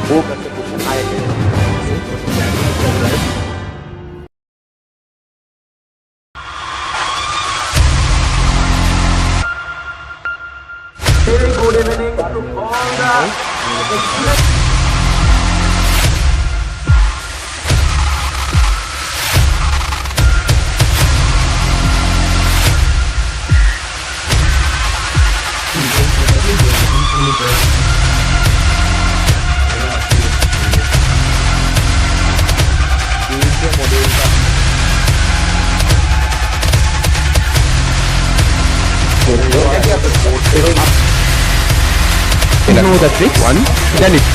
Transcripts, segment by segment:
वो करके कुछ आए Very good evening to all the You know the tricks. One, then it.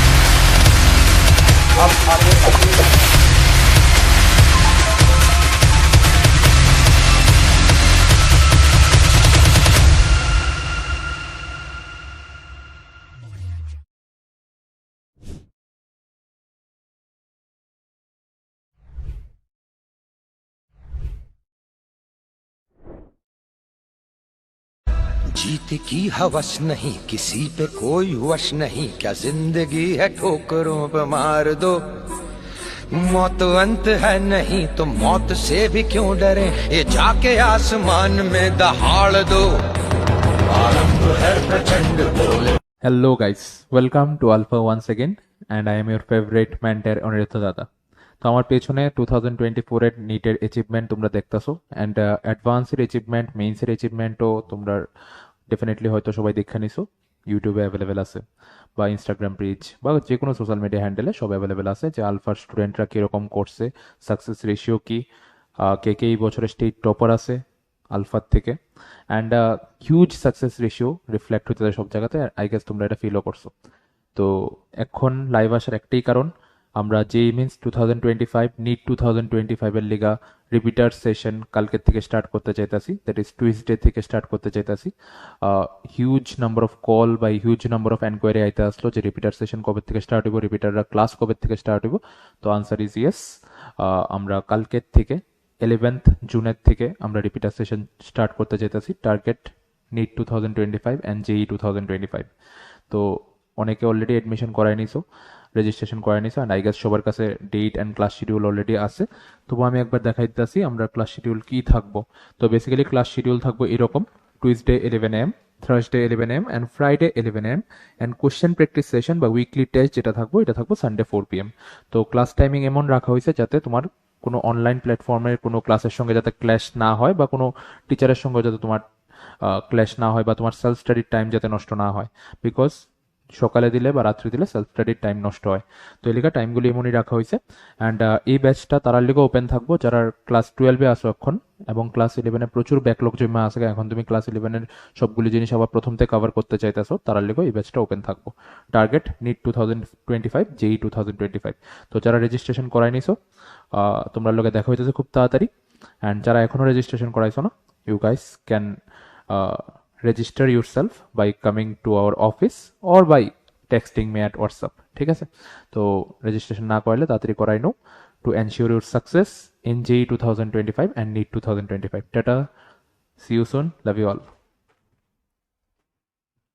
जीत की हवस नहीं, किसी पे कोई वश नहीं, क्या जिंदगी है ठोकरों पे मार दो। मौत अंत है नहीं तो मौत से भी क्यों डरे, ये जाके आसमान में दहाड़ दो। आरंभ है प्रचंड बोले। Hello guys, welcome to Alpha once again and I am your favorite mentor Aniruddha দাদা। তো আমার পেছনে 2024 এর নিটের অ্যাচিভমেন্ট তোমরা দেখতেছো অ্যান্ড অ্যাডভান্সের অ্যাচিভমেন্ট, মেইনসের অ্যাচিভমেন্টও তোমরা ডেফিনেটলি হয়তো সবাই দেখে নিছো, ইউটিউবে অ্যাভেলেবেল আছে বা ইনস্টাগ্রাম পেজ বা যে কোনো সোশ্যাল মিডিয়া হ্যান্ডেলে সব অ্যাভেলেবেল আছে যে আলফার স্টুডেন্টরা কীরকম করছে, সাকসেস রেশিও কি, কে কে এই বছরে স্টেট টপার আছে আলফার থেকে, and huge success ratio reflect হতে সব জায়গাতে। আই গেস তোমরা এটা ফিলও করছো। তো এখন লাইভ আসার একটাই কারণ, আমরা জেই মিন্স 2025 নিট 2025 এর লিগা রিপিটার সেশন কালকের থেকে স্টার্ট করতে চাইতাছি, দ্যাট ইজ টুইসডে থেকে স্টার্ট করতে চাইতাছি। হিউজ নাম্বার অফ কল বা হিউজ নাম্বার অফ এনকোয়ারি আইতে আসলো যে রিপিটার সেশন কবে থেকে স্টার্ট হইব, রিপিটাররা ক্লাস কবে থেকে স্টার্ট হইব। তো আনসার ইজ ইয়েস, আমরা কালকের থেকে 11th জুনের থেকে আমরা রিপিটার সেশন স্টার্ট করতে চাইতাছি। টার্গেট নিট 2025 অ্যান্ড জেই 2025। তো অনেকে অলরেডি অ্যাডমিশন করাই নিছো, রেজিস্ট্রেশন করাই নিছো, অ্যান্ড আই গেস সবার কাছে date and class schedule already আছে। তবু আমি একবার দেখাই দিতেছি আমরা ক্লাস শিডিউল কি থাকবো। তো বেসিক্যালি ক্লাস শিডিউল থাকবো এরকম: Tuesday 11 AM, Thursday 11 AM and Friday 11 AM, and question practice session বা উইকলি টেস্ট যেটা থাকবো এটা থাকবো সানডে 4 PM। তো ক্লাস টাইমিং এমন রাখা হয়েছে যাতে তোমার কোনো অনলাইন প্ল্যাটফর্মের কোনো ক্লাসের সঙ্গে যাতে ক্ল্যাশ না হয় বা কোনো টিচারের সঙ্গে যাতে তোমার ক্ল্যাশ না হয় বা তোমার সেলফ স্টাডির টাইম যাতে নষ্ট না হয়, বিকজ সকালে দিলে বা রাত্রি দিলে সেলফ স্টাডির টাইম নষ্ট হয়। তো এই লিগা টাইমগুলি এমনই রাখা হয়েছে। অ্যান্ড এই ব্যাচটা তারার লিগে ওপেন থাকবো যারা ক্লাস 12-এ আসো এখন এবং ক্লাস 11-এ প্রচুর ব্যাকলগ জমা আছে, এখন তুমি ক্লাস 11-এর সবগুলি জিনিস আবার প্রথম থেকে কভার করতে চাইতেছো, তারার লিগে এই ব্যাচটা ওপেন থাকবো। টার্গেট নিট 2025, জেই 2025। তো যারা রেজিস্ট্রেশন করাই নিছো তোমরা লোকে দেখা হইতেছে খুব তাড়াতাড়ি, অ্যান্ড যারা এখনো রেজিস্ট্রেশন করাইছো না, you guys can register yourself by coming to our office or by texting me at WhatsApp, ঠিক আছে? তো রেজিস্ট্রেশন না করলে তাড়াতাড়ি করাই নাও to ensure your success in JEE 2025 and NEET 2025. Tata, see you soon, love you all.